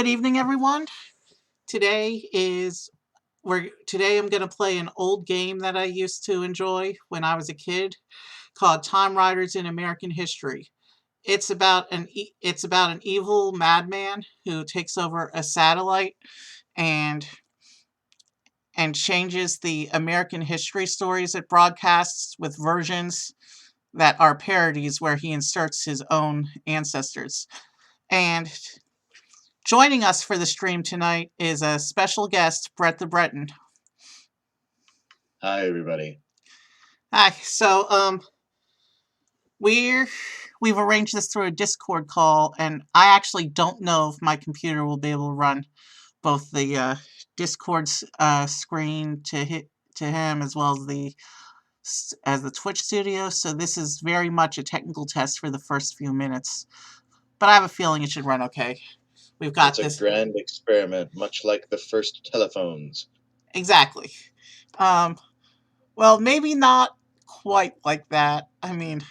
good evening, everyone. Today is today I'm going to play an old game that I used to enjoy when I was a kid called Time Riders in American History. It's about an evil madman who takes over a satellite and and changes the American history stories it broadcasts with versions that are parodies where he inserts his own ancestors. And joining us for the stream tonight is a special guest, Brett the Breton. Hi, everybody. Hi. We've arranged this through a Discord call, and I actually don't know if my computer will be able to run both the Discord screen to him as well as the Twitch studio. So this is very much a technical test for the first few minutes, but I have a feeling it should run okay. We've got It's this. a grand experiment, much like the first telephones. Exactly. Well, maybe not quite like that. I mean,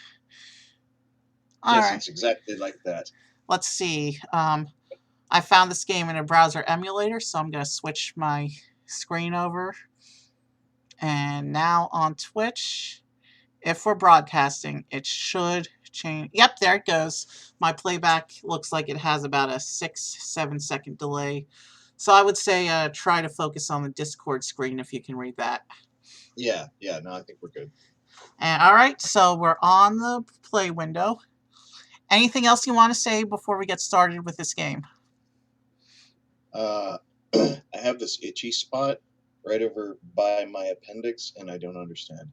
all Yes, right. it's exactly like that. Let's see. I found this game in a browser emulator, so I'm going to switch my screen over. And now on Twitch, if we're broadcasting, it should change. Yep, there it goes. My playback looks like it has about a 6-7 second delay. So I would say try to focus on the Discord screen if you can read that. Yeah, no, I think we're good. And all right, so we're on the play window. Anything else you want to say before we get started with this game? I have this itchy spot right over by my appendix, and I don't understand.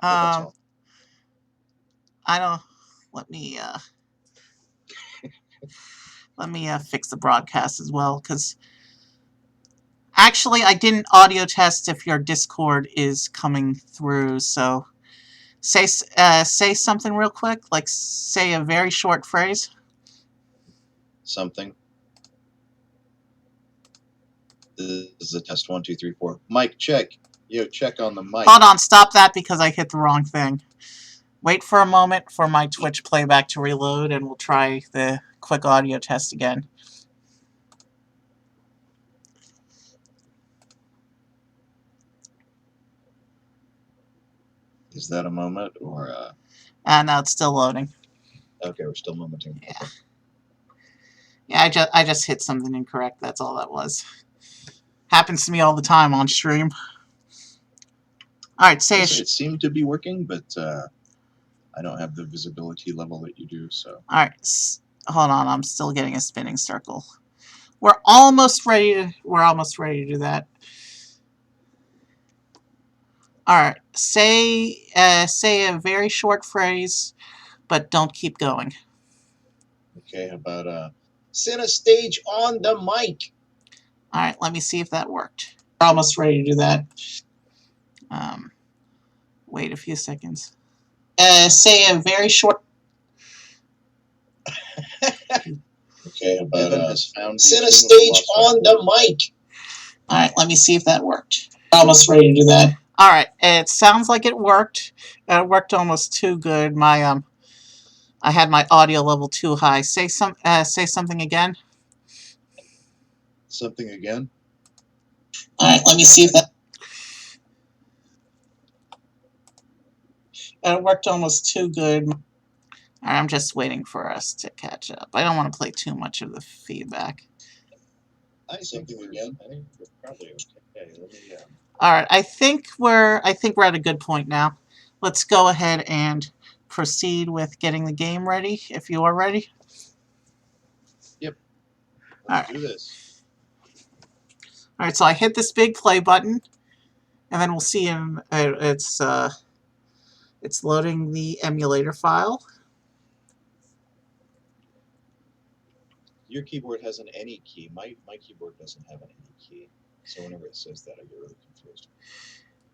That's all. I don't. Let me fix the broadcast as well, because actually I didn't audio test if your Discord is coming through. So say something real quick, like say a very short phrase. Something. This is a test 1, 2, 3, 4. Mic check. Yo, check on the mic. Hold on, stop that because I hit the wrong thing. Wait for a moment for my Twitch playback to reload, and we'll try the quick audio test again. Is that a moment or? No, it's still loading. Okay, we're still momenting. Yeah. Okay. Yeah, I just hit something incorrect. That's all that was. Happens to me all the time on stream. All right, say it seemed to be working, but I don't have the visibility level that you do. So. All right, hold on. I'm still getting a spinning circle. We're almost ready to do that. All right, say a very short phrase, but don't keep going. Okay, how about center stage on the mic? All right, let me see if that worked. We're almost ready to do that. Wait a few seconds. Say a very short. Okay, how about center stage on the mic? All right, let me see if that worked. We're almost ready to do that. All right, it sounds like it worked. It worked almost too good. I had my audio level too high. Say something again. Something again? All right, let me see if that. It worked almost too good. All right, I'm just waiting for us to catch up. I don't want to play too much of the feedback. Something again? I think we're probably okay. Let me. All right, I think we're at a good point now. Let's go ahead and proceed with getting the game ready. If you are ready. Yep. Let's do this. All right, so I hit this big play button, and then we'll see it's loading the emulator file. Your keyboard has an any key. My keyboard doesn't have an any key. So whenever it says that, I get really confused.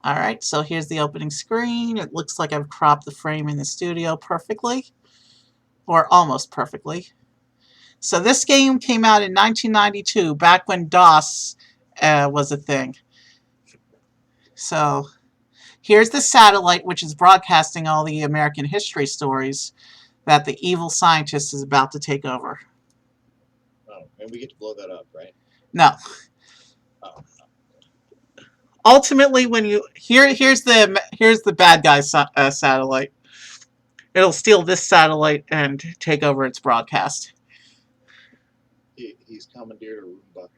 All right, so here's the opening screen. It looks like I've cropped the frame in the studio perfectly, or almost perfectly. So this game came out in 1992, back when DOS was a thing. So here's the satellite, which is broadcasting all the American history stories that the evil scientist is about to take over. Oh, And we get to blow that up, right? No. Oh, Ultimately, when you here's the bad guy satellite. It'll steal this satellite and take over its broadcast. he's commandeered a Roomba.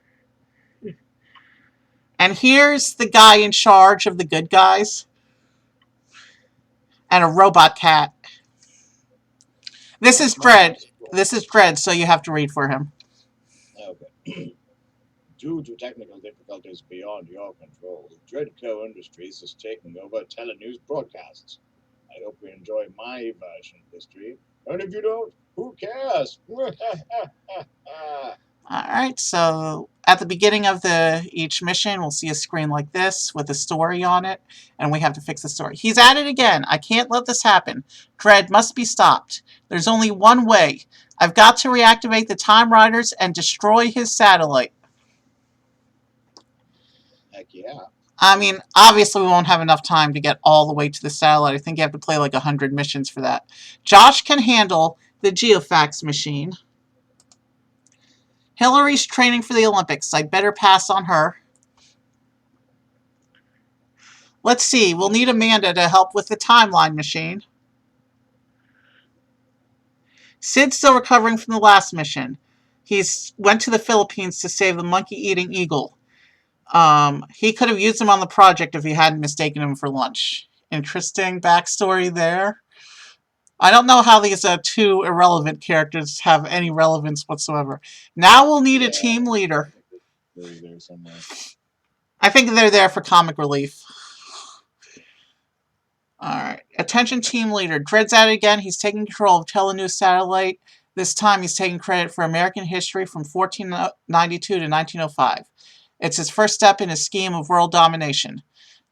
And here's the guy in charge of the good guys. And a robot cat. This is Dredd. This is Dredd, so you have to read for him. Okay. Due to technical difficulties beyond your control, Dreadco Industries is taking over Telenews broadcasts. I hope you enjoy my version of history. And if you don't, who cares? Alright, so at the beginning of each mission, we'll see a screen like this with a story on it, and we have to fix the story. He's at it again. I can't let this happen. Dredd must be stopped. There's only one way. I've got to reactivate the Time Riders and destroy his satellite. Heck yeah. I mean, obviously we won't have enough time to get all the way to the satellite. I think you have to play like 100 missions for that. Josh can handle the geofax machine. Hillary's training for the Olympics. I'd better pass on her. Let's see. We'll need Amanda to help with the timeline machine. Sid's still recovering from the last mission. He's went to the Philippines to save the monkey-eating eagle. He could have used him on the project if he hadn't mistaken him for lunch. Interesting backstory there. I don't know how these two irrelevant characters have any relevance whatsoever. Now we'll need a team leader. They're there somewhere. I think they're there for comic relief. Alright. Attention team leader. Dredd's at it again. He's taking control of Telenews Satellite. This time he's taking credit for American history from 1492 to 1905. It's his first step in his scheme of world domination.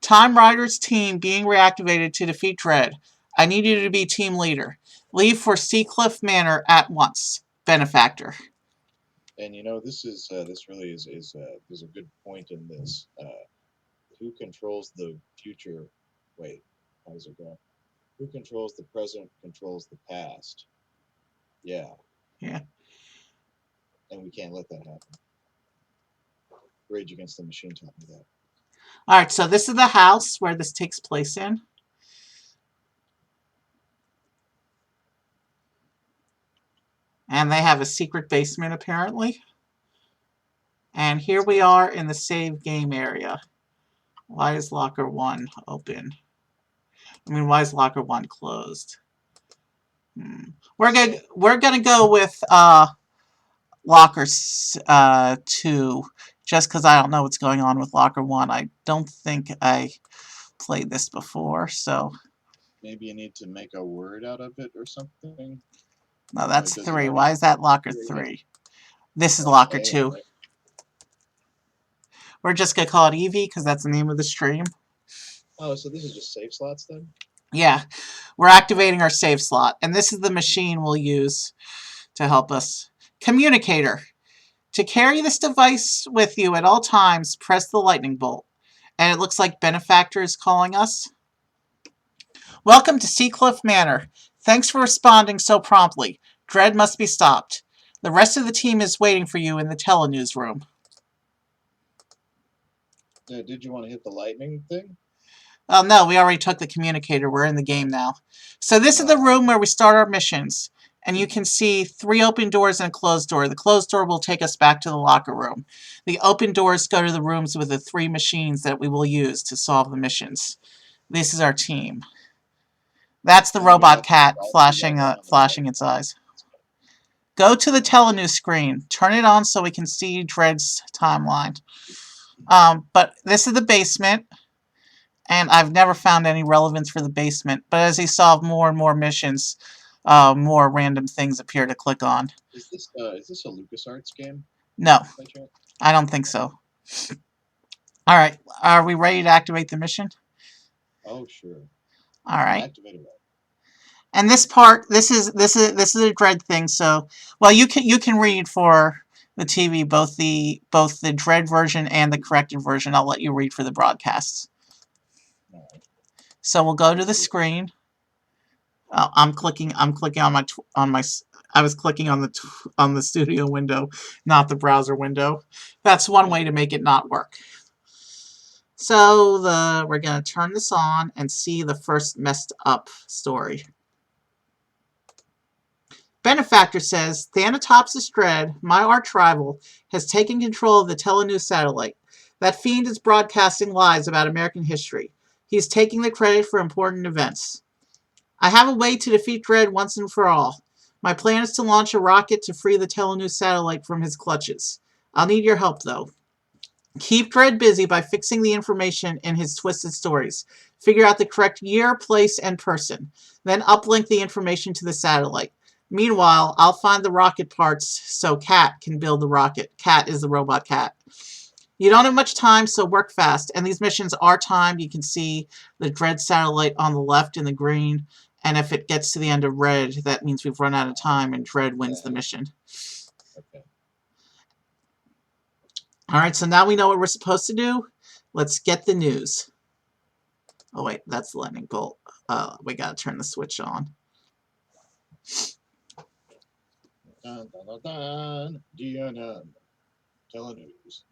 Time Riders team being reactivated to defeat Dredd. I need you to be team leader. Leave for Seacliff Manor at once. Benefactor. And you know, this really is there's a good point in this. Who controls the future? Wait, how does it go? Who controls the present controls the past. Yeah. Yeah. And we can't let that happen. Rage Against the Machine taught me that. Alright, so this is the house where this takes place in. And they have a secret basement, apparently. And here we are in the save game area. Why is locker 1 open? I mean, why is locker 1 closed? We're gonna go with locker 2, just because I don't know what's going on with locker 1. I don't think I played this before, so maybe you need to make a word out of it or something. No, that's 3. Why is that locker 3? This is locker 2. Right. We're just gonna call it Eevee because that's the name of the stream. Oh, so this is just save slots then? Yeah, we're activating our save slot, and this is the machine we'll use to help us. Communicator. To carry this device with you at all times, press the lightning bolt. And it looks like Benefactor is calling us. Welcome to Seacliff Manor. Thanks for responding so promptly. Dredd must be stopped. The rest of the team is waiting for you in the telenews room. Did you want to hit the lightning thing? Oh, no, we already took the communicator. We're in the game now. So this is the room where we start our missions. And you can see 3 open doors and a closed door. The closed door will take us back to the locker room. The open doors go to the rooms with the 3 machines that we will use to solve the missions. This is our team. That's the robot cat flashing its eyes. Go to the telenews screen. Turn it on so we can see Dredd's timeline. But this is the basement. And I've never found any relevance for the basement. But as he solved more and more missions, more random things appear to click on. Is this a LucasArts game? No, I don't think so. All right, are we ready to activate the mission? Oh, sure. All right. Activate it. And this part, this is a Dredd thing. So, well, you can read for the TV both the Dredd version and the corrected version. I'll let you read for the broadcasts. So we'll go to the screen. I'm clicking on I was clicking on on the studio window, not the browser window. That's one way to make it not work. So we're going to turn this on and see the first messed up story. Benefactor says, Thanatopsis Dread, my arch rival, has taken control of the Telenews satellite. That fiend is broadcasting lies about American history. He's taking the credit for important events. I have a way to defeat Dread once and for all. My plan is to launch a rocket to free the Telenews satellite from his clutches. I'll need your help, though. Keep Dread busy by fixing the information in his twisted stories. Figure out the correct year, place, and person. Then uplink the information to the satellite. Meanwhile, I'll find the rocket parts so Cat can build the rocket. Cat is the robot cat. You don't have much time, so work fast. And these missions are timed. You can see the Dread satellite on the left in the green. And if it gets to the end of red, that means we've run out of time and Dread wins the mission. Okay. All right, so now we know what we're supposed to do. Let's get the news. Oh, wait, that's the lightning bolt. We got to turn the switch on. Dun, dun, dun, dun. DNN. Telenews.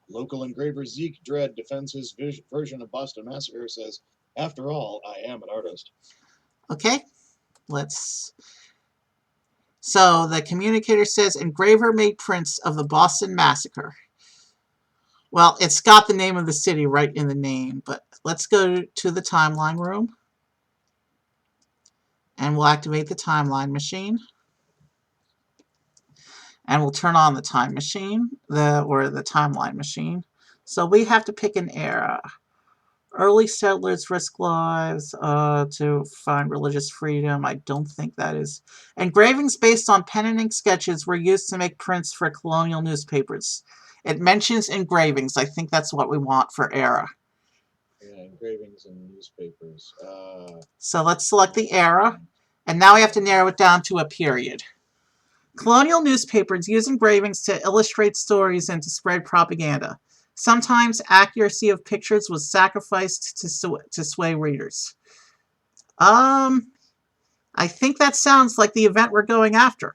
Local engraver Zeke Dread defends his version of Boston Massacre, says, after all, I am an artist. Okay, So the communicator says, engraver made prints of the Boston Massacre. Well, it's got the name of the city right in the name, but let's go to the timeline room. And we'll activate the timeline machine. And we'll turn on the time machine, or the timeline machine. So we have to pick an era. Early settlers risk lives to find religious freedom. I don't think that is. Engravings based on pen and ink sketches were used to make prints for colonial newspapers. It mentions engravings. I think that's what we want for era. Yeah, engravings and newspapers. So let's select the era. And now we have to narrow it down to a period. Colonial newspapers use engravings to illustrate stories and to spread propaganda. Sometimes accuracy of pictures was sacrificed to sway readers. I think that sounds like the event we're going after.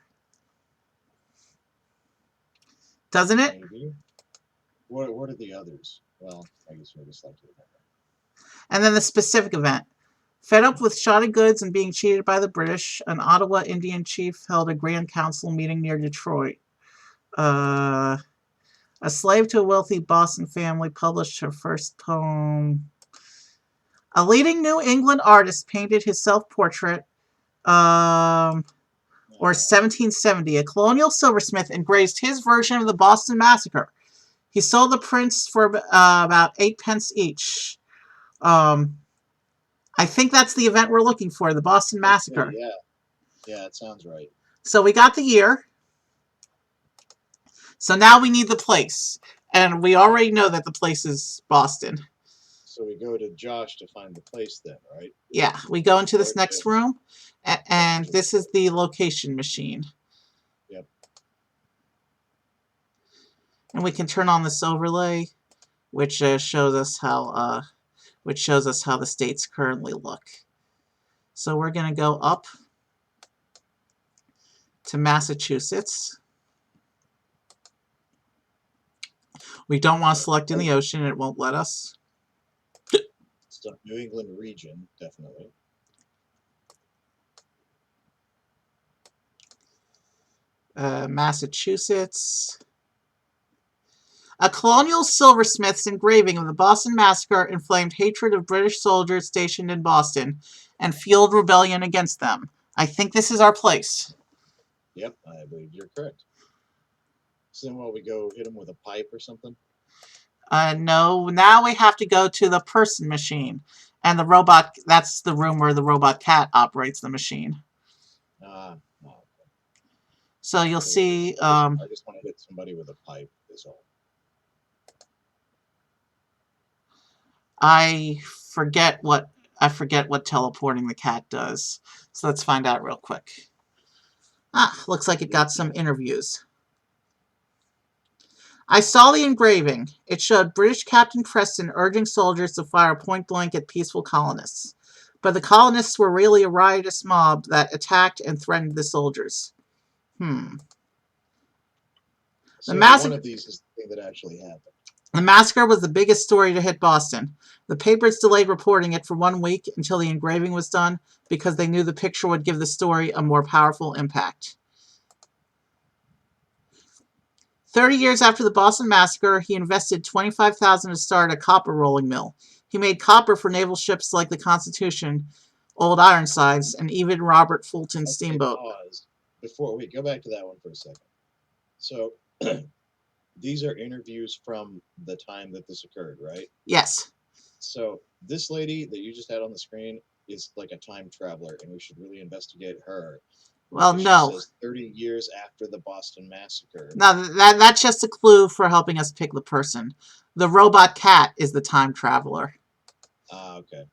Doesn't it? Maybe. What are the others? Well, I guess we'll just select it. And then the specific event. Fed up with shoddy goods and being cheated by the British, an Ottawa Indian chief held a grand council meeting near Detroit. A slave to a wealthy Boston family published her first poem. A leading New England artist painted his self-portrait. Or 1770, a colonial silversmith engraved his version of the Boston Massacre. He sold the prints for about 8 pence each. I think that's the event we're looking for, the Boston Massacre. Yeah, it sounds right. So we got the year. So now we need the place. And we already know that the place is Boston. So we go to Josh to find the place then, right? Yeah, we go into this next room. And this is the location machine. Yep. And we can turn on this overlay, which shows us how the states currently look. So we're going to go up to Massachusetts. We don't want to select in the ocean. It won't let us. It's the New England region, definitely. Massachusetts. A colonial silversmith's engraving of the Boston Massacre inflamed hatred of British soldiers stationed in Boston and fueled rebellion against them. I think this is our place. Yep, I believe you're correct. So then while we go hit him with a pipe or something? No, now we have to go to the person machine. And the robot, that's the room where the robot cat operates the machine. No. So you'll see... I just want to hit somebody with a pipe, is all. I forget what teleporting the cat does. So let's find out real quick. Looks like it got some interviews. I saw the engraving. It showed British Captain Preston urging soldiers to fire point blank at peaceful colonists. but the colonists were really a riotous mob that attacked and threatened the soldiers. The So one massacre. of these is the thing that actually happened. The massacre was the biggest story to hit Boston. The papers delayed reporting it for 1 week until the engraving was done because they knew the picture would give the story a more powerful impact. 30 years after the Boston Massacre, he invested $25,000 to start a copper rolling mill. He made copper for naval ships like the Constitution, Old Ironsides, and even Robert Fulton's steamboat. Pause. Before we go back to that one for a second. So these are interviews from the time that this occurred, right? Yes. So this lady that you just had on the screen is like a time traveler, and we should really investigate her. Well, no. She says 30 years after the Boston Massacre. No, that's just a clue for helping us pick the person. The robot cat is the time traveler. Ah, okay.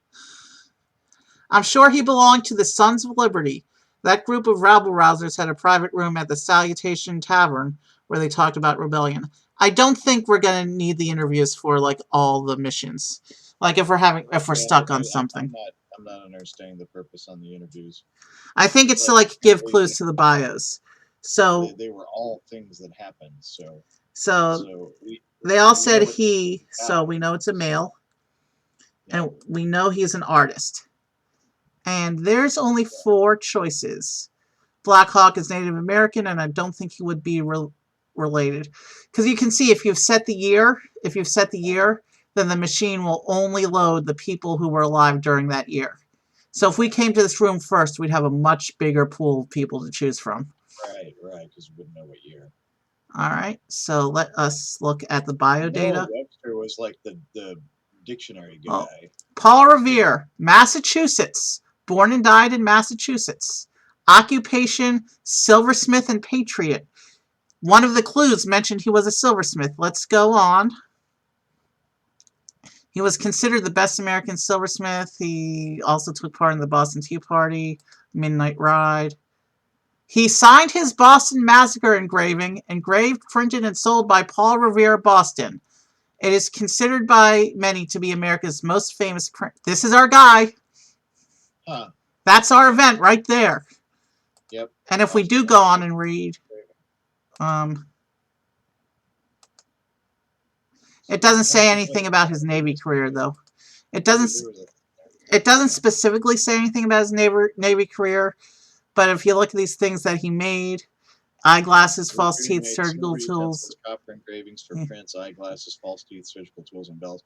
I'm sure he belonged to the Sons of Liberty. That group of rabble-rousers had a private room at the Salutation Tavern where they talked about rebellion. I don't think we're going to need the interviews for, like, all the missions. Like, if we're stuck on something. I'm not understanding the purpose on the interviews. I think it's to, like, give clues to the bios. So they were all things that happened. So they all said he, so we know it's a male. Yeah. And we know he's an artist. And there's only 4 choices. Black Hawk is Native American, and I don't think he would be related. Because you can see if you've set the year, then the machine will only load the people who were alive during that year. So if we came to this room first, we'd have a much bigger pool of people to choose from. Right, because we wouldn't know what year. All right, so let us look at the bio data. Webster was like the dictionary guy. Oh. Paul Revere, Massachusetts. Born and died in Massachusetts. Occupation, silversmith and patriot. One of the clues mentioned he was a silversmith. Let's go on. He was considered the best American silversmith. He also took part in the Boston Tea Party, Midnight Ride. He signed his Boston Massacre engraving, engraved, printed, and sold by Paul Revere, Boston. It is considered by many to be America's most famous print. This is our guy. Huh. That's our event right there. Yep. And if we do go on and read, it doesn't say anything about his Navy career, though. It doesn't specifically say anything about his Navy career, but if you look at these things that he made, eyeglasses, false teeth, surgical tools. Copper engravings for prints, eyeglasses, false teeth, surgical tools, and belts.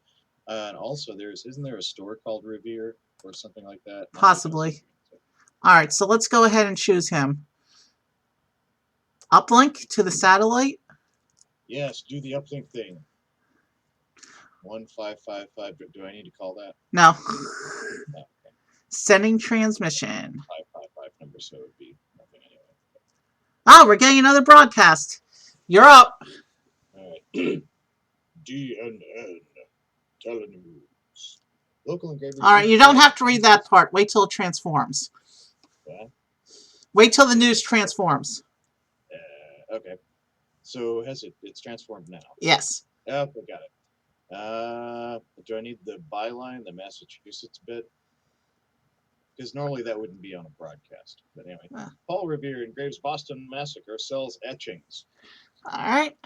And also, isn't there a store called Revere or something like that? Possibly. All right, so let's go ahead and choose him. Uplink to the satellite? Yes, do the uplink thing. 1555. Do I need to call that? No. Okay. Sending transmission. 555 number, so it would be nothing anyway. Oh, we're getting another broadcast. You're up. All right. DNN Telenews. Local engravers. All right, you don't have to read that part. Wait till it transforms. What? Wait till the news transforms. Okay. So it's transformed now? Yes. Okay, got it. Do I need the byline, the Massachusetts bit? Because normally that wouldn't be on a broadcast. But anyway, Paul Revere engraves Boston Massacre, sells etchings. All right.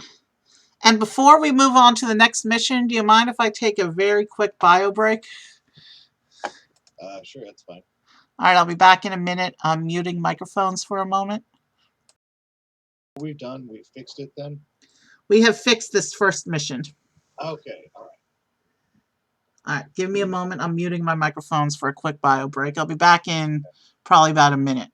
And before we move on to the next mission, do you mind if I take a very quick bio break? Sure, that's fine. All right, I'll be back in a minute. I'm muting microphones for a moment. We've fixed it then? We have fixed this first mission. Okay, all right. All right, give me a moment. I'm muting my microphones for a quick bio break. I'll be back in probably about a minute.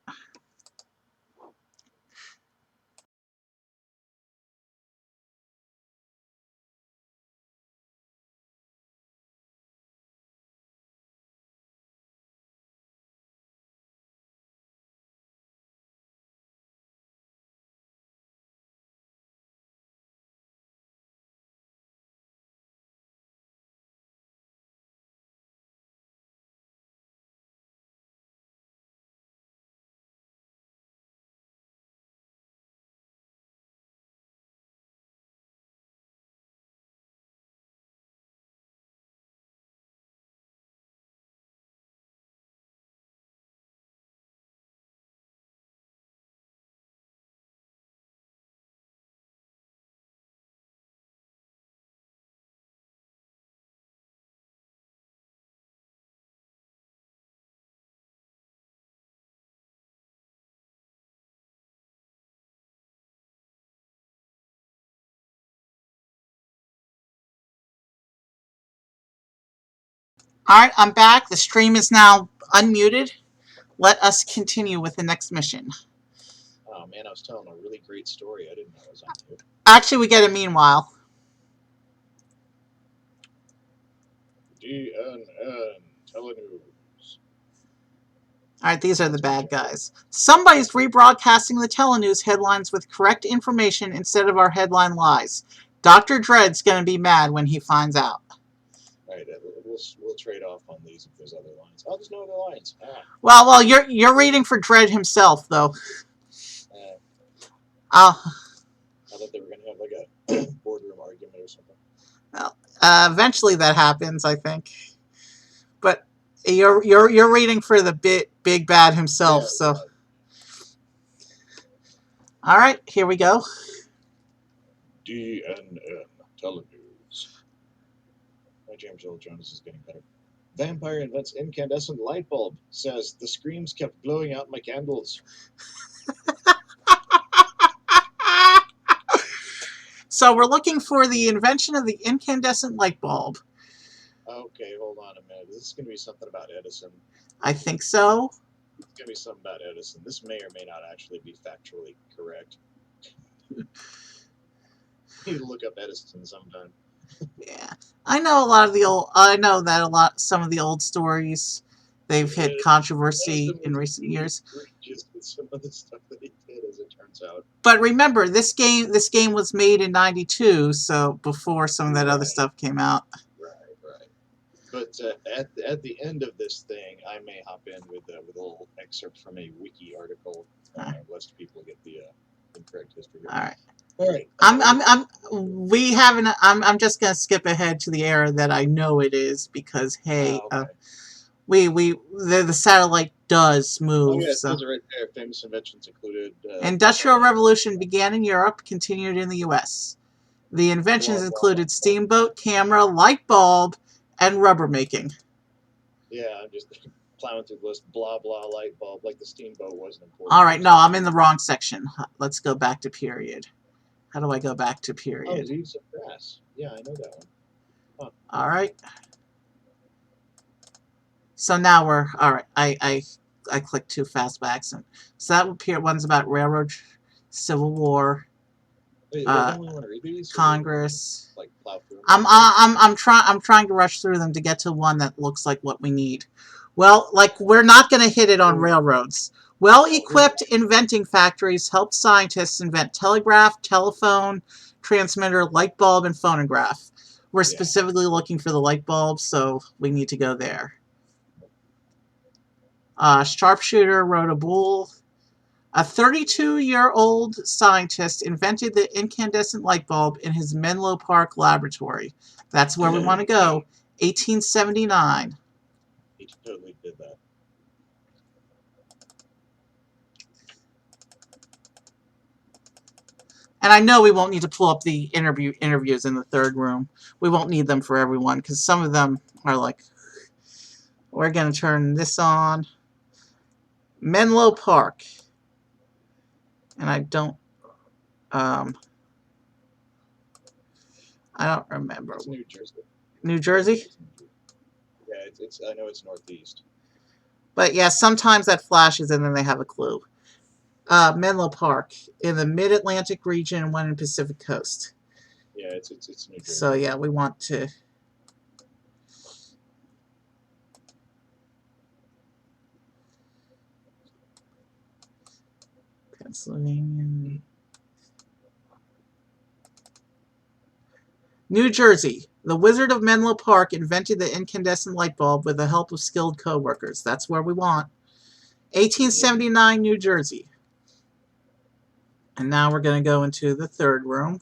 Alright, I'm back. The stream is now unmuted. Let us continue with the next mission. Oh man, I was telling a really great story. I didn't know I was on mute. Actually, we get a meanwhile. DNN Telenews. Alright, these are the bad guys. Somebody's rebroadcasting the telenews headlines with correct information instead of our headline lies. Dr. Dredd's gonna be mad when he finds out. Alright, we'll trade off on these if there's other lines. I'll just know the lines. Well, you're reading for Dredd himself, though. I thought they were gonna have like a boardroom argument or something. Well, eventually that happens, I think. But you're reading for the big bad himself, Yeah, so. right. All right, here we go. DNN Telenews. My James Earl Jones is getting better. Vampire invents incandescent light bulb. Says the screams kept glowing out my candles. So we're looking for the invention of the incandescent light bulb. Okay, hold on a minute. This is going to be something about Edison. I think so. It's going to be something about Edison. This may or may not actually be factually correct. You need to look up Edison sometime. Yeah, I know a lot of the old. I know that some of the old stories, they've hit controversy in recent years. Just some of the stuff that he did, as it turns out. But remember, this game was made in '92, so before some of that other stuff came out. Right. But at the end of this thing, I may hop in with a little excerpt from a wiki article, lest people get the incorrect history. All right. All right. I'm just gonna skip ahead to the era that I know it is because hey, okay. the satellite does move. Oh yeah, so. those are right there. Famous inventions included. Industrial Revolution began in Europe, continued in the U.S. The inventions included steamboat, camera, light bulb, and rubber making. Yeah, I'm just plowing through the list. Blah blah light bulb, like the steamboat wasn't important. All right, no, I'm in the wrong section. Let's go back to period. How do I go back to period? Oh, Leaves of Grass. Yeah, I know that one. Huh. All right. So now we're all right. I clicked too fast by accident. So that appear one's about railroad, Civil War, Wait, don't we want to read these? Congress. Like plow through. I'm trying to rush through them to get to one that looks like what we need. Well, like we're not going to hit it on railroads. Well-equipped inventing factories helped scientists invent telegraph, telephone, transmitter, light bulb, and phonograph. We're specifically looking for the light bulb, so we need to go there. Sharpshooter rode a bull. A 32-year-old scientist invented the incandescent light bulb in his Menlo Park laboratory. That's where we want to go. 1879. He totally did that. And I know we won't need to pull up the interviews in the third room. We won't need them for everyone because some of them are like, we're going to turn this on. Menlo Park. And I don't remember. It's New Jersey. New Jersey? Yeah, it's I know it's northeast. But yeah, sometimes that flashes and then they have a clue. Menlo Park in the Mid-Atlantic region and one in Pacific Coast. Yeah, it's New Jersey. So yeah, we want to. Pennsylvania. New Jersey. The Wizard of Menlo Park invented the incandescent light bulb with the help of skilled co-workers. That's where we want. 1879, New Jersey. And now we're going to go into the third room.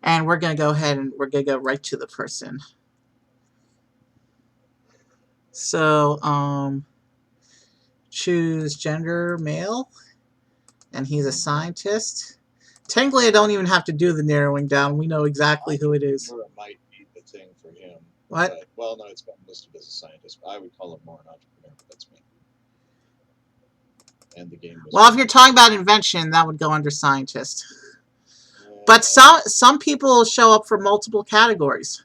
And we're going to go ahead and we're going to go right to the person. So, choose gender, male. And he's a scientist. Technically, I don't even have to do the narrowing down. We know exactly who it is. It might be the thing for him. What? But, well, no, it's been listed as a scientist. I would call him more an entrepreneur, but that's me. And the game was... Well, if you're talking about invention, that would go under scientist. But some people show up for multiple categories.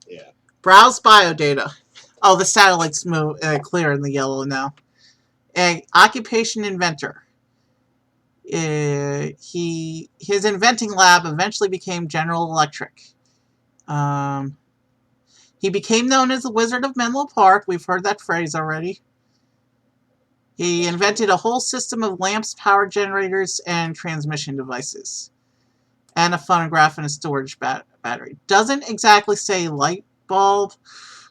Yeah. Browse biodata. Oh, the satellite's clear in the yellow now. Occupation inventor. His inventing lab eventually became General Electric. He became known as the Wizard of Menlo Park. We've heard that phrase already. He invented a whole system of lamps, power generators, and transmission devices. And a phonograph and a storage battery. Doesn't exactly say light bulb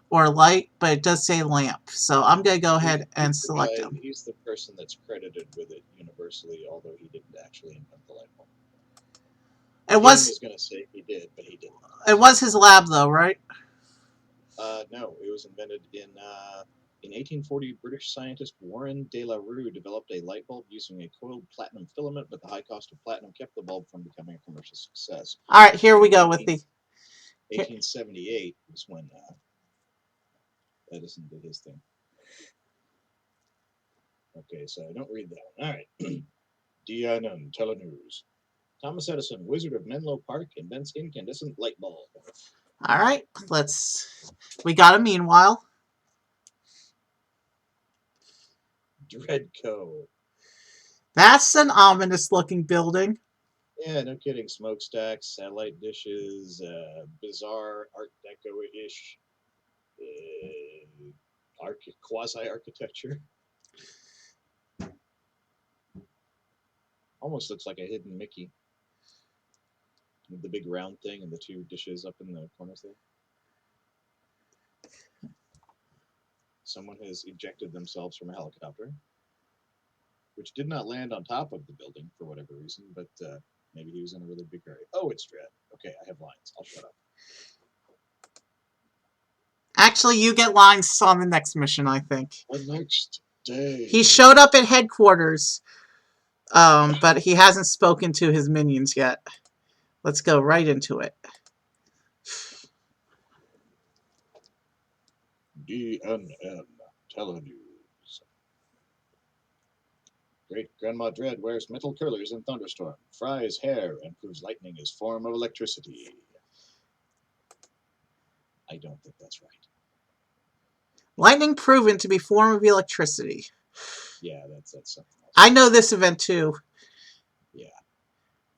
or light, but it does say lamp. So I'm going to go ahead and select him. He's the person that's credited with it universally, although he didn't actually invent the light bulb. I was going to say he did, but he didn't. It was his lab, though, right? No, it was invented in 1840. British scientist Warren de la Rue developed a light bulb using a coiled platinum filament, but the high cost of platinum kept the bulb from becoming a commercial success. All right, here we go with the 1878 was when Edison did his thing. Okay, so I don't read that one. All right. DNN Telenews. Thomas Edison, Wizard of Menlo Park, invents incandescent light bulb. All right, we got a meanwhile. Dreadco. That's an ominous looking building. Yeah, no kidding. Smokestacks, satellite dishes, bizarre Art Deco-ish quasi-architecture. Almost looks like a hidden Mickey. With the big round thing and the two dishes up in the corners there. Someone has ejected themselves from a helicopter, which did not land on top of the building for whatever reason, but maybe he was in a really big hurry. Oh, it's Dread. Okay, I have lines. I'll shut up. Actually, you get lines on the next mission, I think. The next day. He showed up at headquarters, but he hasn't spoken to his minions yet. Let's go right into it. DNN Telenews. Great Grandma Dread wears metal curlers in thunderstorm, fries hair, and proves lightning is form of electricity. I don't think that's right. Lightning proven to be form of electricity. Yeah, that's something else. I know this event too. Yeah.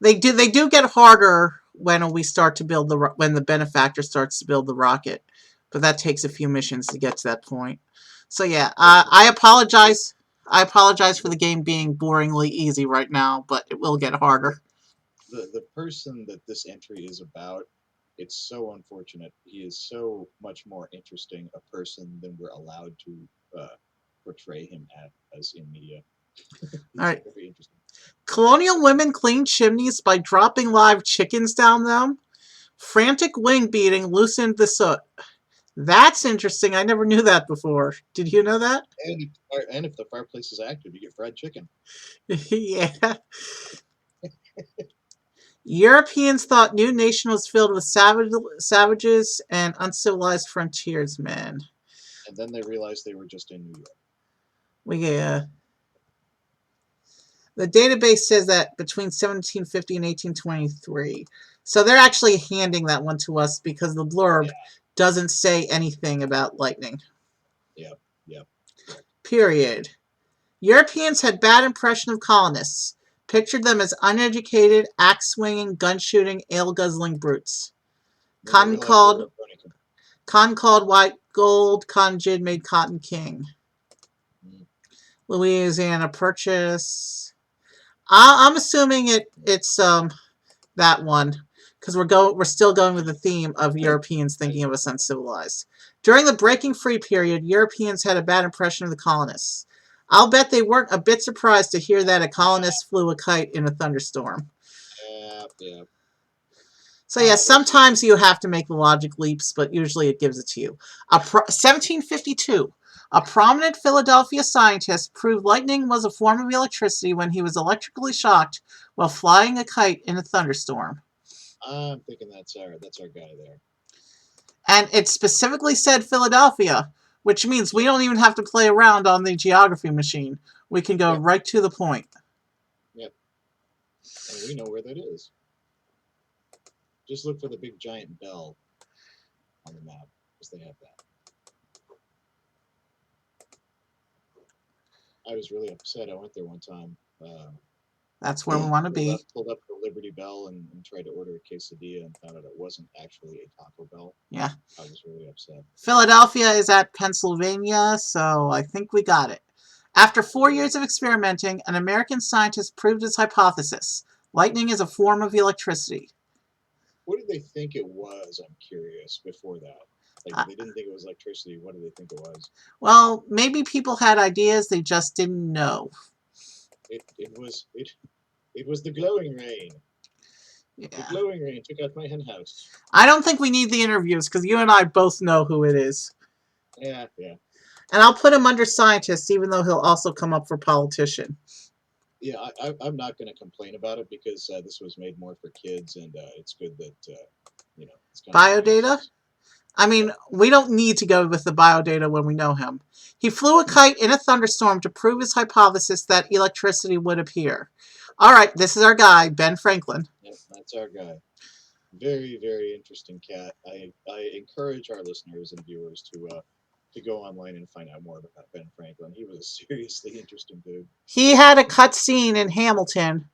They do get harder when we start to build when the benefactor starts to build the rocket, but that takes a few missions to get to that point. So yeah, I apologize. I apologize for the game being boringly easy right now, but it will get harder. The person that this entry is about, it's so unfortunate. He is so much more interesting a person than we're allowed to portray him as in media. All right. Very interesting. Colonial women clean chimneys by dropping live chickens down them. Frantic wing beating loosened the soot. That's interesting. I never knew that before. Did you know that? And if the fireplace is active, you get fried chicken. Yeah. Europeans thought new nation was filled with savages and uncivilized frontiersmen. And then they realized they were just in New York. The database says that between 1750 and 1823. So they're actually handing that one to us because the blurb doesn't say anything about lightning. Yep. Period. Europeans had bad impression of colonists. Pictured them as uneducated, axe-swinging, gun-shooting, ale-guzzling brutes. Con called white gold, Conjid made cotton king. Louisiana Purchase. I'm assuming it's that one because we're still going with the theme of Europeans thinking of us uncivilized. During the breaking free period, Europeans had a bad impression of the colonists. I'll bet they weren't a bit surprised to hear that a colonist flew a kite in a thunderstorm. Yeah. So yeah, sometimes you have to make the logic leaps, but usually it gives it to you. 1752. A prominent Philadelphia scientist proved lightning was a form of electricity when he was electrically shocked while flying a kite in a thunderstorm. I'm thinking that's our guy there. And it specifically said Philadelphia, which means we don't even have to play around on the geography machine. We can go right to the point. Yep. And we know where that is. Just look for the big giant bell on the map, because they have that. I was really upset. I went there one time. That's where we want to be. Pulled up the Liberty Bell and tried to order a quesadilla and found out it wasn't actually a Taco Bell. Yeah. I was really upset. Philadelphia is at Pennsylvania, so I think we got it. After 4 years of experimenting, an American scientist proved his hypothesis. Lightning is a form of electricity. What did they think it was? I'm curious. Before that, like they didn't think it was electricity. What did they think it was? Well, maybe people had ideas, they just didn't know. It was the glowing rain. Yeah. The glowing rain took out my hen house. I don't think we need the interviews because you and I both know who it is. Yeah, yeah. And I'll put him under scientist, even though he'll also come up for politician. Yeah, I'm not going to complain about it because this was made more for kids, and it's good that it's kind of Biodata? I mean, we don't need to go with the biodata when we know him. He flew a kite in a thunderstorm to prove his hypothesis that electricity would appear. All right, this is our guy, Ben Franklin. Yep, that's our guy. Very, very interesting cat. I encourage our listeners and viewers to go online and find out more about Ben Franklin. He was a seriously interesting dude. He had a cut scene in Hamilton,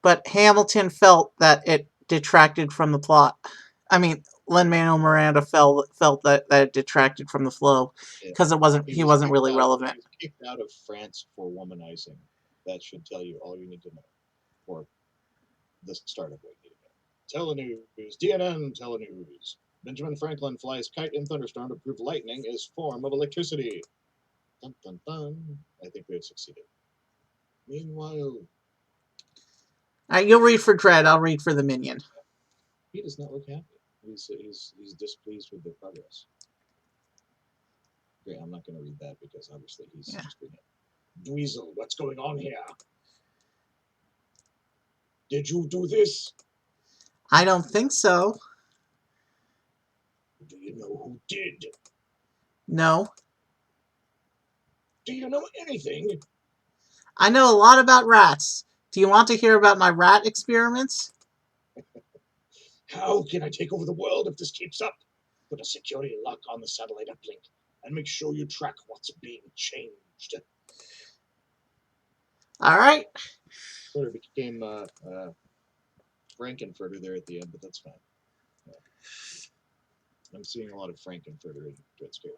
but Hamilton felt that it detracted from the plot. I mean, Lin-Manuel Miranda felt that it detracted from the flow because he wasn't really relevant. He was kicked out of France for womanizing. That should tell you all you need to know for the start of what you need to know. Telenews, DNN Telenews. Benjamin Franklin flies kite in thunderstorm to prove lightning is form of electricity. Dun, dun, dun. I think we have succeeded. Meanwhile, You'll read for Dredd. I'll read for the Minion. He does not look happy. He's displeased with the progress. Okay, I'm not going to read that because obviously he's just reading it. Dweezil, what's going on here? Did you do this? I don't think so. Do you know who did? No. Do you know anything? I know a lot about rats. Do you want to hear about my rat experiments? How can I take over the world if this keeps up? Put a security lock on the satellite uplink and make sure you track what's being changed. All right. Sort of became Frankenfurter there at the end, but that's fine. Yeah. I'm seeing a lot of Frankenfurter in Dreadscape.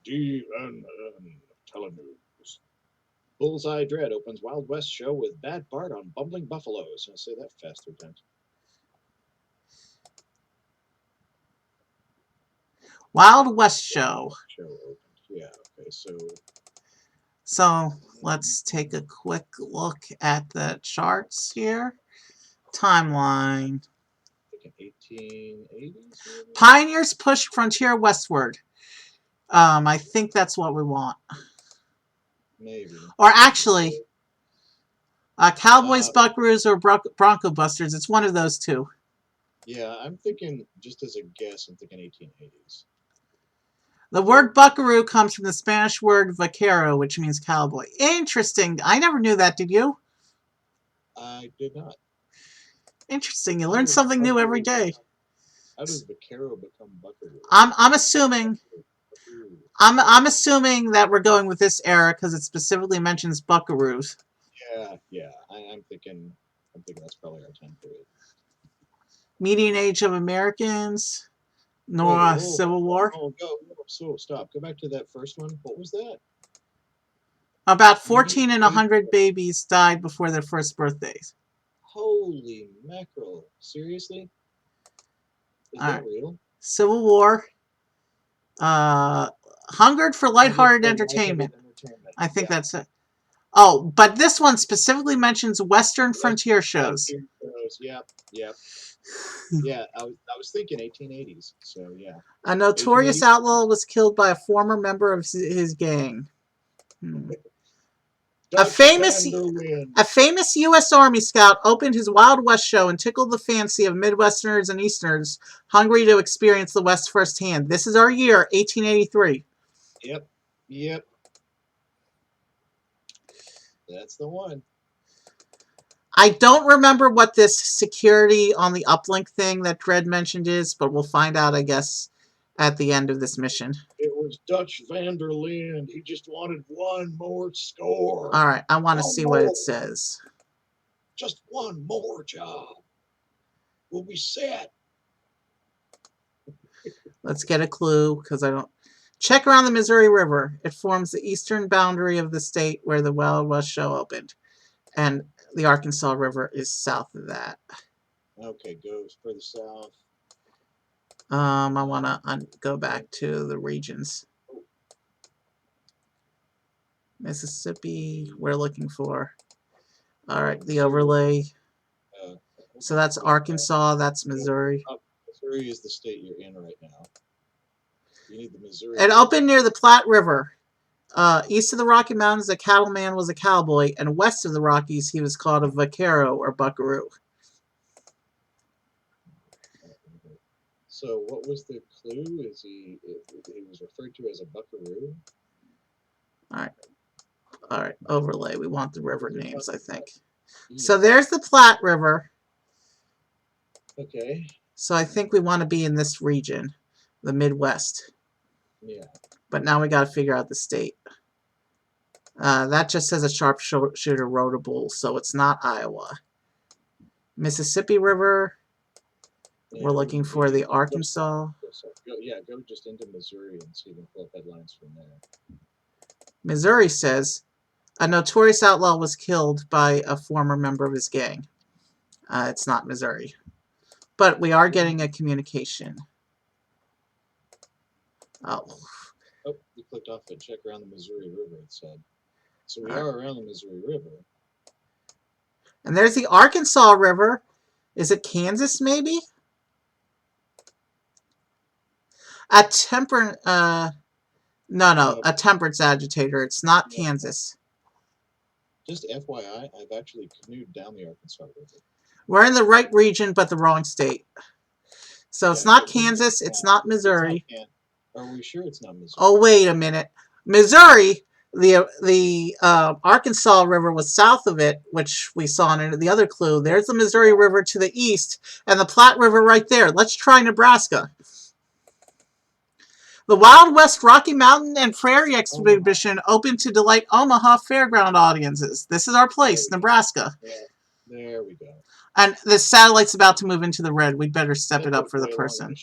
DNN Telenews. Bullseye Dread opens Wild West show with Bad Bart on bumbling buffaloes. I'll say that fast 3 times. Wild West show. Show opened. Yeah, okay, So let's take a quick look at the charts here. Timeline. 1880s? Pioneers push frontier westward. I think that's what we want. Maybe. Or actually, Cowboys, Buckaroos, or Bronco Busters. It's one of those two. Yeah, I'm thinking, just as a guess, I'm thinking 1880s. The word buckaroo comes from the Spanish word vaquero, which means cowboy. Interesting. I never knew that, did you? I did not. Interesting. You learn something new every day. How does vaquero become buckaroo? I'm assuming that we're going with this era because it specifically mentions buckaroos. Yeah. I'm thinking that's probably our time period. Median age of Americans. Civil War. Stop. Go back to that first one. What was that? About 14 in 100 babies died before their first birthdays. Holy mackerel. Seriously? Is that real? Civil War. Hungered for lighthearted entertainment. I think that's it. Oh, but this one specifically mentions Western frontier shows. Yep. Yeah, I was thinking 1880s. So yeah. A notorious outlaw was killed by a former member of his gang. A famous U.S. Army scout opened his Wild West show and tickled the fancy of Midwesterners and Easterners hungry to experience the West firsthand. This is our year, 1883. Yep. That's the one. I don't remember what this security on the uplink thing that Dredd mentioned is, but we'll find out, I guess, at the end of this mission. It was Dutch van der Linde. He just wanted one more score. All right, I want to One see what more. it says. Just one more job. We'll be set. Let's get a clue, because I don't... Check around the Missouri River. It forms the eastern boundary of the state where the Wild West show opened. And the Arkansas River is south of that. Okay, go further south. I want to go back to the regions. Mississippi, we're looking for. All right, the overlay. So that's Arkansas, that's Missouri. Missouri is the state you're in right now. You need the Missouri. It opened near the Platte River. East of the Rocky Mountains, a cattleman was a cowboy, and west of the Rockies, he was called a vaquero or buckaroo. So what was the clue? Is he was referred to as a buckaroo? All right, overlay. We want the river names, I think. Yeah. So there's the Platte River. Okay. So I think we want to be in this region, the Midwest. Yeah. But now we got to figure out the state. That just says a sharpshooter rode a bull, so it's not Iowa. Mississippi River. Yeah, We're looking for the Arkansas. Go just into Missouri and see if you can pull up headlines from there. Missouri says a notorious outlaw was killed by a former member of his gang. It's not Missouri. But we are getting a communication. Oh, you clicked off it. Check around the Missouri River, it said. So we are around the Missouri River. And there's the Arkansas River. Is it Kansas, maybe? A temperance agitator. It's not Kansas. Just FYI, I've actually canoed down the Arkansas River. We're in the right region, but the wrong state. So it's not Kansas. It's not Missouri. Are we sure it's not Missouri? Oh, wait a minute. Missouri, the Arkansas River was south of it, which we saw in the other clue. There's the Missouri River to the east, and the Platte River right there. Let's try Nebraska. The Wild West Rocky Mountain and Prairie Exhibition open to delight Omaha fairground audiences. This is our place, Nebraska. Yeah, there we go. And the satellite's about to move into the red. We'd better step it up for the person.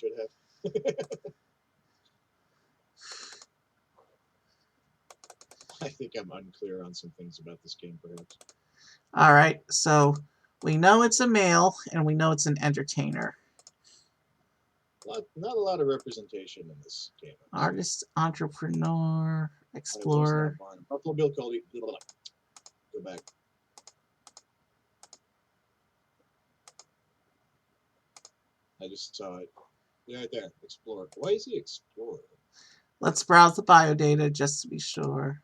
I think I'm unclear on some things about this game, perhaps. All right, so we know it's a male, and we know it's an entertainer. Not a lot of representation in this game. Artist, entrepreneur, explorer. Buffalo Bill Cody. Go back. I just saw it. Right there. Explorer. Why is he explorer? Let's browse the biodata just to be sure.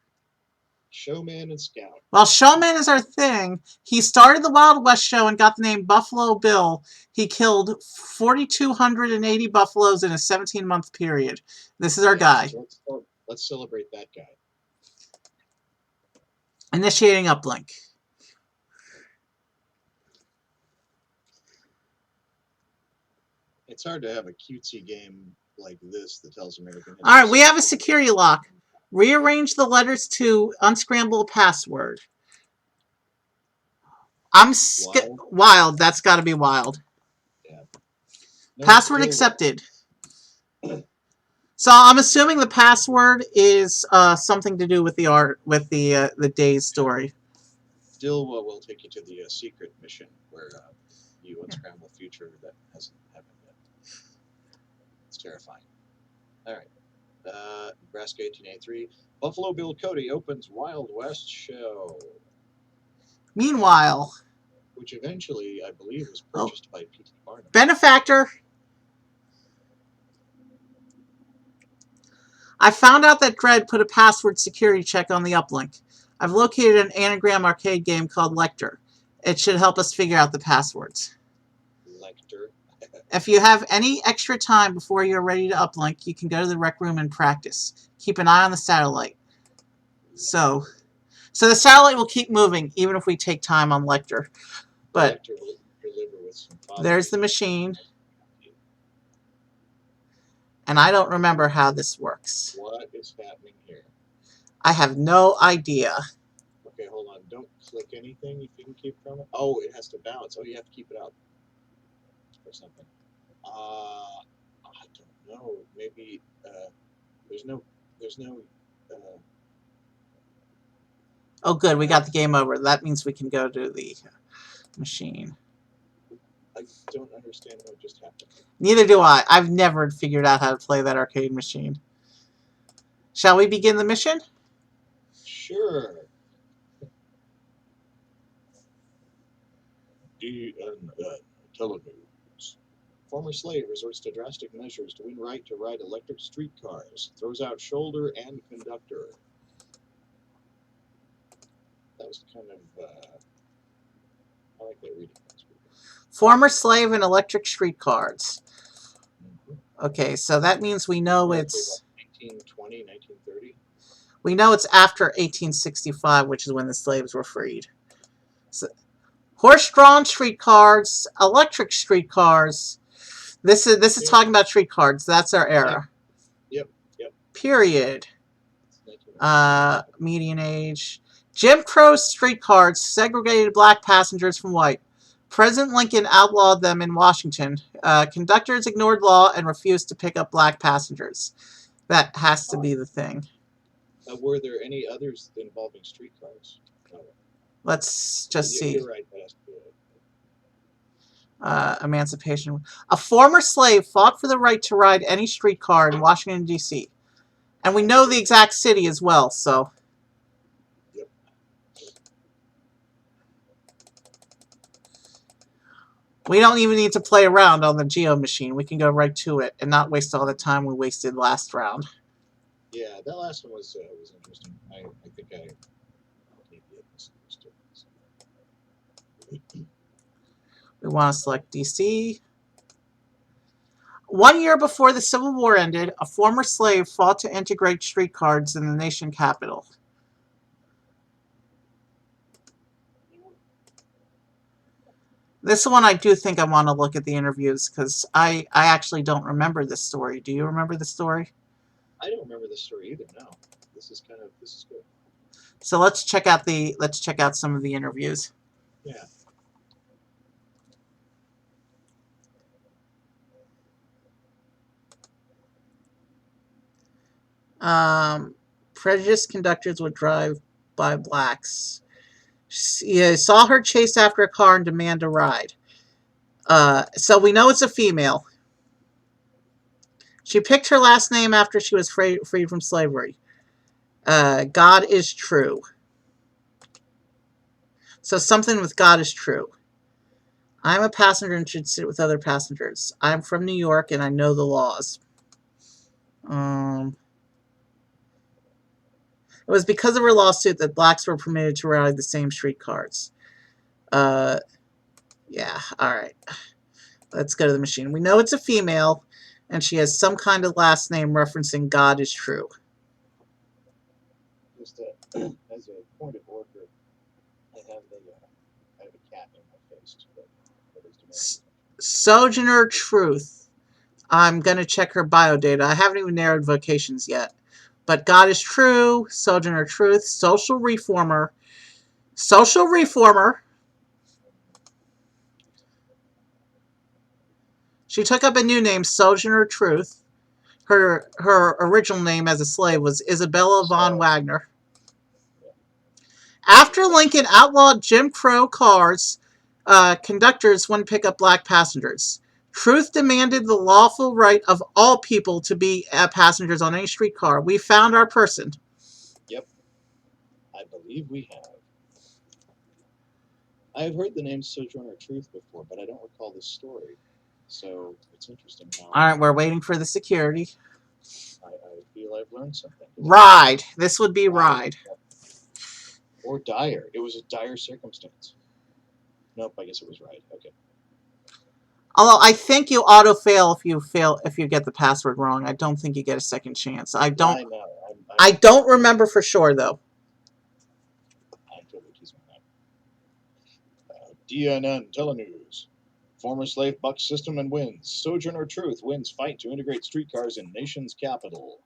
Showman and scout. Well, showman is our thing. He started the Wild West show and got the name Buffalo Bill. He killed 4,280 buffaloes in a 17-month period. This is our guy. So let's celebrate that guy. Initiating uplink. It's hard to have a cutesy game like this that tells American history. All right, we have a security lock. Rearrange the letters to unscramble a password. I'm wild. That's got to be wild. Yeah. No, password accepted. So I'm assuming the password is something to do with the art, with the day's story. Still, we'll take you to the secret mission where you unscramble future that hasn't happened yet. It's terrifying. All right. Nebraska 1883. Buffalo Bill Cody opens Wild West show. Meanwhile, which eventually, I believe, was purchased by P.T. Barnum. Benefactor. I found out that Dredd put a password security check on the uplink. I've located an anagram arcade game called Lecter. It should help us figure out the passwords. Lecter. If you have any extra time before you're ready to uplink, you can go to the rec room and practice. Keep an eye on the satellite. So the satellite will keep moving, even if we take time on Lecter. But collector will deliver with some there's the machine. And I don't remember how this works. What is happening here? I have no idea. Okay, hold on. Don't click anything if you can keep from it. Oh, it has to bounce. Oh, you have to keep it up or something. I don't know. Maybe there's no. Oh, good. We got the game over. That means we can go to the machine. I don't understand what just happened. Neither do I. I've never figured out how to play that arcade machine. Shall we begin the mission? Sure. DNN Telenews. Former slave resorts to drastic measures to win right to ride electric streetcars. Throws out shoulder and conductor. That was kind of. I like that reading. Former slave and electric streetcars. Okay, so that means we know it's 1920, 1930. We know it's after 1865, which is when the slaves were freed. So, horse-drawn streetcars, electric streetcars. This is talking about streetcars. That's our era. Yep. Period. Median age. Jim Crow streetcars segregated black passengers from white. President Lincoln outlawed them in Washington. Conductors ignored law and refused to pick up black passengers. That has to be the thing. Were there any others involving streetcars? No. Let's just see. You're right. Emancipation. A former slave fought for the right to ride any streetcar in Washington, D.C. And we know the exact city as well, so. Yep. We don't even need to play around on the Geo machine. We can go right to it and not waste all the time we wasted last round. Yeah, that last one was interesting. I think I maybe misunderstood. We want to select DC. 1 year before the Civil War ended, a former slave fought to integrate streetcars in the nation capital. This one I do think I want to look at the interviews because I actually don't remember this story. Do you remember the story? I don't remember the story either. No, this is good. So let's check out some of the interviews. Yeah. Prejudiced conductors would drive by blacks. He saw her chase after a car and demand a ride. So we know it's a female. She picked her last name after she was freed from slavery. God is true. So something with God is true. I'm a passenger and should sit with other passengers. I'm from New York and I know the laws. It was because of her lawsuit that blacks were permitted to ride the same streetcars. Yeah, alright. Let's go to the machine. We know it's a female, and she has some kind of last name referencing God is true. Just as a point of order, I have a cat in my face. Sojourner Truth. I'm going to check her bio data. I haven't even narrowed vocations yet. But God is true, Sojourner Truth, social reformer. Social reformer. She took up a new name, Sojourner Truth. Her original name as a slave was Isabella von Wagner. After Lincoln outlawed Jim Crow cars, conductors wouldn't pick up black passengers. Truth demanded the lawful right of all people to be passengers on any streetcar. We found our person. Yep. I believe we have. I have heard the name Sojourner Truth before, but I don't recall this story. So it's interesting now. All right, we're waiting for the security. I feel I've learned something. Ride. This would be ride. Or dire. It was a dire circumstance. Nope, I guess it was ride. Okay. Although I think you auto fail if you get the password wrong. I don't think you get a second chance. I don't remember for sure though. I'm totally teasing DNN Telenews. Former slave buck system and wins. Sojourner Truth wins fight to integrate streetcars in nation's capital.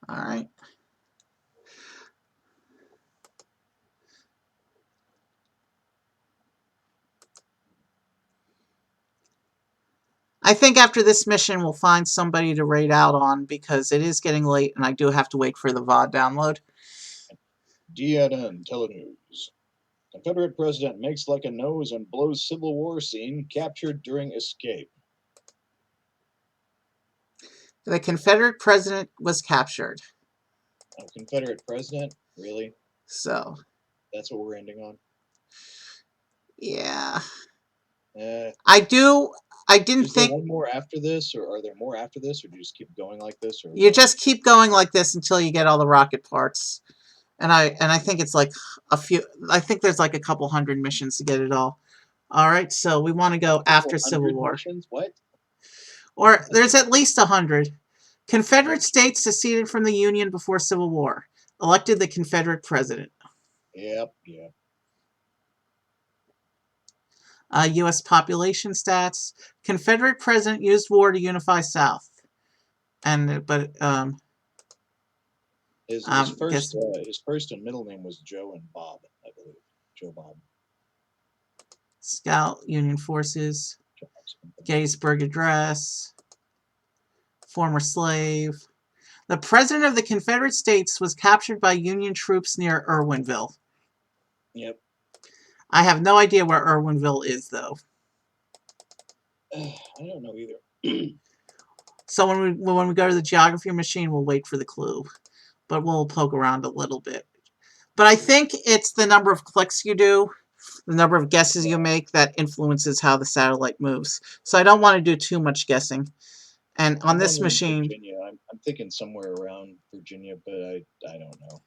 All right. I think after this mission, we'll find somebody to raid out on because it is getting late and I do have to wait for the VOD download. DNN Telenews. Confederate president makes like a nose and blows Civil War scene captured during escape. The Confederate president was captured. A Confederate president? Really? So, That's what we're ending on? yeah. Eh. I didn't Is there think... one more after this, or are there more after this, or do you just keep going like this? Or You just keep going like this until you get all the rocket parts. And I think it's like a few... I think there's like a couple hundred missions to get it all. All right, so we want to go after Civil War. Missions? What? Or there's at least 100. Confederate states seceded from the Union before Civil War. Elected the Confederate president. Yep, yeah. U.S. population stats. Confederate president used war to unify South. His first and middle name was Joe and Bob, I believe. Joe Bob. Scout Union forces. Gettysburg Address. Former slave. The president of the Confederate States was captured by Union troops near Irwinville. Yep. I have no idea where Irwinville is, though. I don't know either. So when we go to the geography machine, we'll wait for the clue. But we'll poke around a little bit. But I think it's the number of clicks you do, the number of guesses you make that influences how the satellite moves. So I don't want to do too much guessing. And on this machine... Virginia. I'm thinking somewhere around Virginia, but I don't know.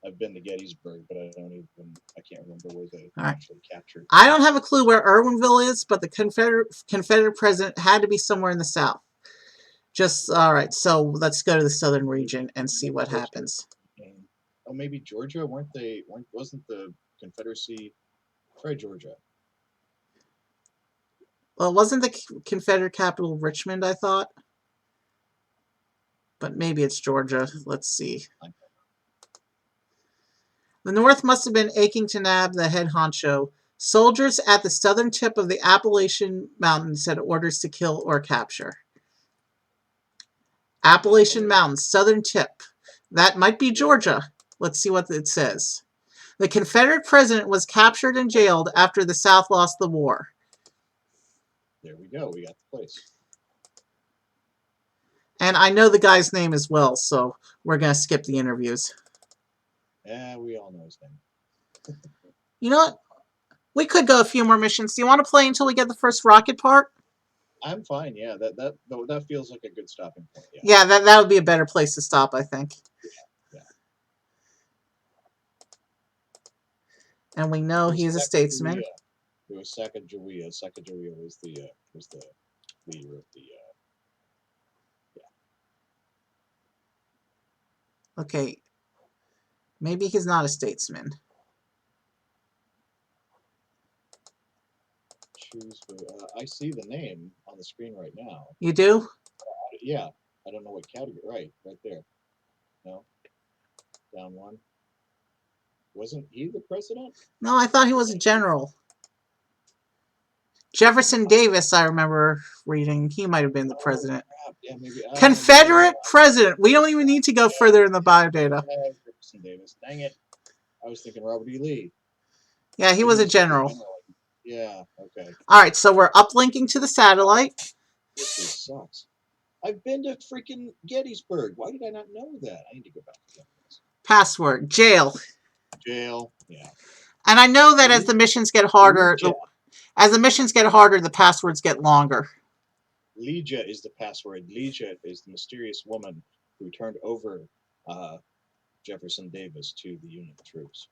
I've been to Gettysburg, but I can't remember where they actually captured. I don't have a clue where Irwinville is, but the Confederate president had to be somewhere in the South. All right, so let's go to the southern region and see what happens. Oh, maybe Georgia? Wasn't the Confederacy... Try Georgia. Well, wasn't the Confederate capital Richmond, I thought? But maybe it's Georgia. Let's see. The North must have been aching to nab the head honcho. Soldiers at the southern tip of the Appalachian Mountains had orders to kill or capture. Appalachian Mountains, southern tip. That might be Georgia. Let's see what it says. The Confederate president was captured and jailed after the South lost the war. There we go. We got the place. And I know the guy's name as well, so we're going to skip the interviews. Yeah, we all know his name. You know what? We could go a few more missions. Do you want to play until we get the first rocket part? I'm fine, yeah. That feels like a good stopping point. Yeah, that would be a better place to stop, I think. Yeah. And we know he's a statesman. It was Sacagawea. Sacagawea was the leader of the Okay. Maybe he's not a statesman. I see the name on the screen right now. You do? Yeah. I don't know what category. Right there. No? Down one. Wasn't he the president? No, I thought he was a general. Jefferson Davis, I remember reading. He might have been the president. Yeah, maybe. Confederate president. We don't even need to go further in the biodata. Jefferson Davis. Dang it. I was thinking Robert E. Lee. Yeah, he was a general. Yeah, okay. All right, so we're uplinking to the satellite. This sucks. I've been to freaking Gettysburg. Why did I not know that? I need to go back to that. Password. Jail. Jail, yeah. And I know that as the missions get harder, the passwords get longer. Legia is the password. Legia is the mysterious woman who turned over Jefferson Davis to the Union troops.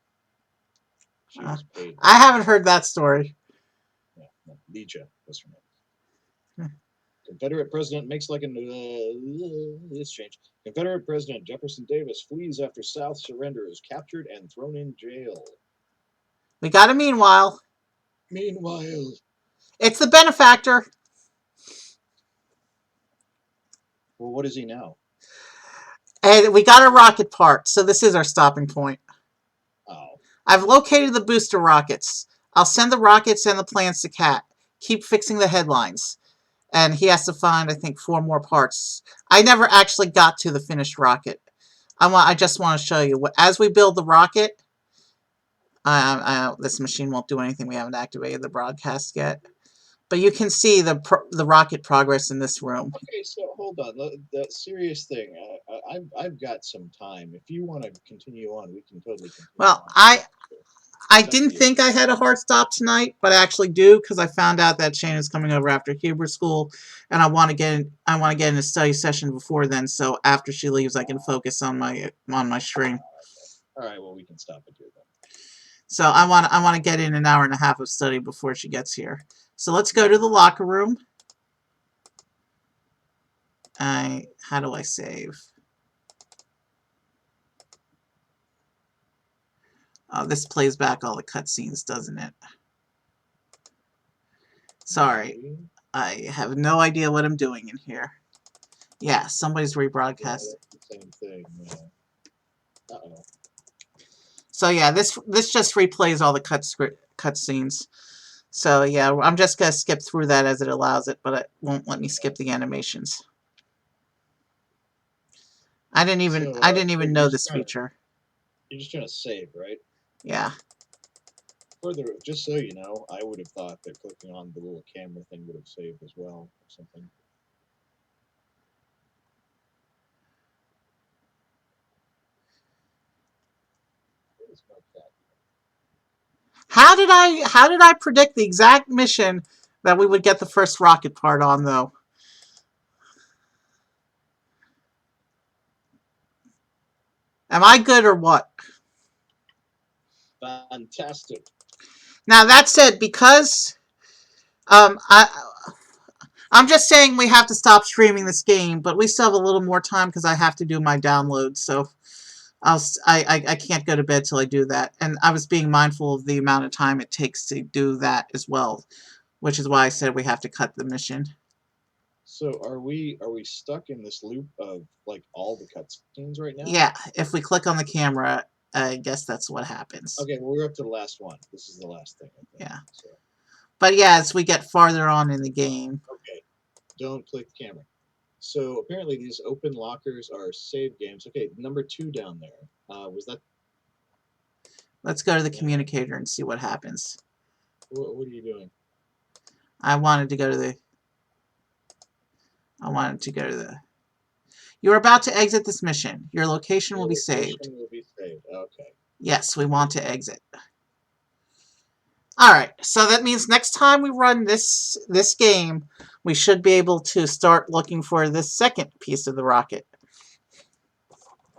She was paid. I haven't heard that story. Yeah, no, Legia was her name. Confederate president makes like this change. Confederate President Jefferson Davis flees after South surrender, is captured and thrown in jail. We got a meanwhile. Meanwhile, It's the benefactor. well, what is he now? And we got a rocket part, so this is our stopping point. Oh, I've located the booster rockets. I'll send the rockets and the plans to Cat. Keep fixing the headlines. And he has to find, I think, 4 more parts. I never actually got to the finished rocket. I just want to show you. As we build the rocket, this machine won't do anything. We haven't activated the broadcast yet. But you can see the rocket progress in this room. okay. So hold on. The serious thing. I've got some time. If you want to continue on, we can totally continue Well, on. I didn't think I had a hard stop tonight, but I actually do because I found out that Shane is coming over after Hebrew school, and I want to get in a study session before then. So after she leaves, I can focus on my stream. All right. Well, we can stop it here then. So I want to get in an hour and a half of study before she gets here. So let's go to the locker room. How do I save? This plays back all the cutscenes, doesn't it? Sorry, I have no idea what I'm doing in here. Yeah, somebody's rebroadcasting. Yeah, that's the same thing. Yeah. Uh-oh. So yeah, this just replays all the cutscenes. So yeah, I'm just gonna skip through that as it allows it, but it won't let me skip the animations. I didn't even know this feature. You're just trying to save, right? Yeah. Further, just so you know, I would have thought that clicking on the little camera thing would have saved as well, or something. How did I predict the exact mission that we would get the first rocket part on, though? Am I good or what? Fantastic. Now that said, because I'm just saying we have to stop streaming this game, but we still have a little more time because I have to do my download. So I can't go to bed till I do that. And I was being mindful of the amount of time it takes to do that as well, which is why I said we have to cut the mission. So are we stuck in this loop of like all the cutscenes right now? Yeah, if we click on the camera, I guess that's what happens. Okay, well we're up to the last one. This is the last thing, I think. Yeah. So. But yeah, as we get farther on in the game. Okay, don't click the camera. So apparently these open lockers are save games. Okay, number 2 down there. Was that? Let's go to the communicator and see what happens. What are you doing? I wanted to go to the. You are about to exit this mission. Your location will be saved. Okay. Yes, we want to exit. Alright, so that means next time we run this game, we should be able to start looking for this second piece of the rocket.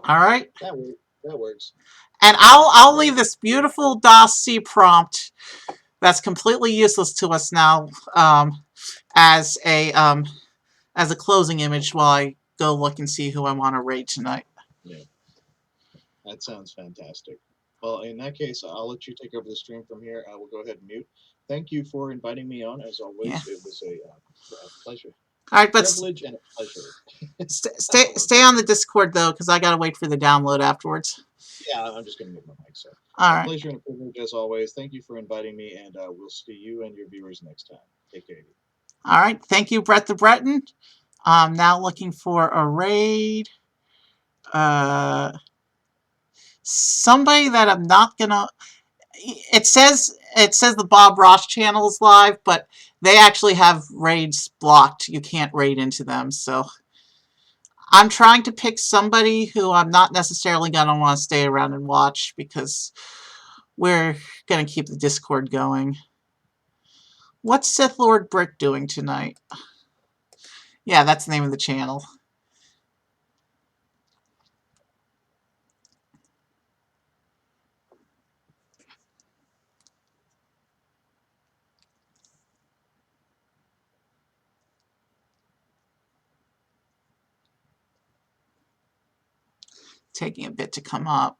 Alright? That works. And I'll leave this beautiful DOS-C prompt that's completely useless to us now as a closing image while I go look and see who I want to raid tonight. Yeah. That sounds fantastic. Well, in that case, I'll let you take over the stream from here. I will go ahead and mute. Thank you for inviting me on. As always, yeah. It was a pleasure. All right, but privilege and a pleasure. stay on the Discord though, because I gotta wait for the download afterwards. Yeah, I'm just gonna mute my mic. So, all right. Pleasure and a privilege as always. Thank you for inviting me, and we'll see you and your viewers next time. Take care. All right, thank you, Brett the Breton. I'm now looking for a raid. Somebody that I'm not gonna. It says the Bob Ross channel is live, but they actually have raids blocked. You can't raid into them, so I'm trying to pick somebody who I'm not necessarily gonna want to stay around and watch because we're gonna keep the Discord going. What's Sith Lord Brick doing tonight? Yeah, that's the name of the channel. Taking a bit to come up.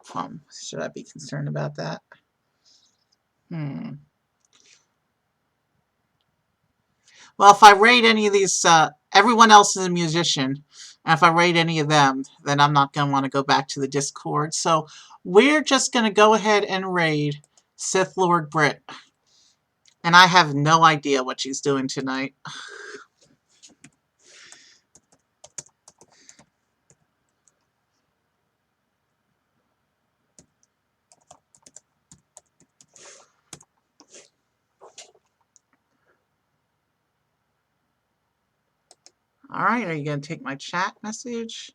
Should I be concerned about that? Hmm. Well, if I raid any of these, everyone else is a musician. And if I raid any of them, then I'm not going to want to go back to the Discord. So we're just going to go ahead and raid Sith Lord Brit. And I have no idea what she's doing tonight. Alright, are you going to take my chat message?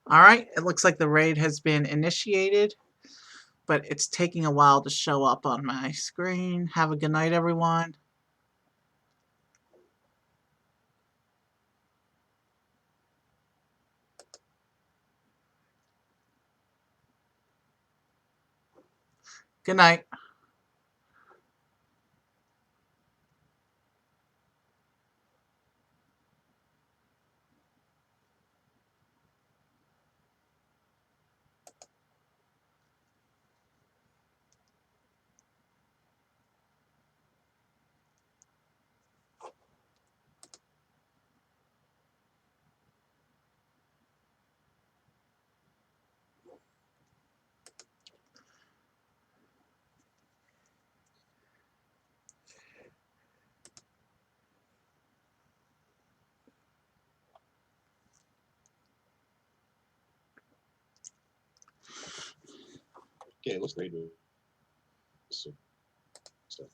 Alright, it looks like the raid has been initiated, but it's taking a while to show up on my screen. Have a good night, everyone. Good night. Okay, let's raid with some stuff.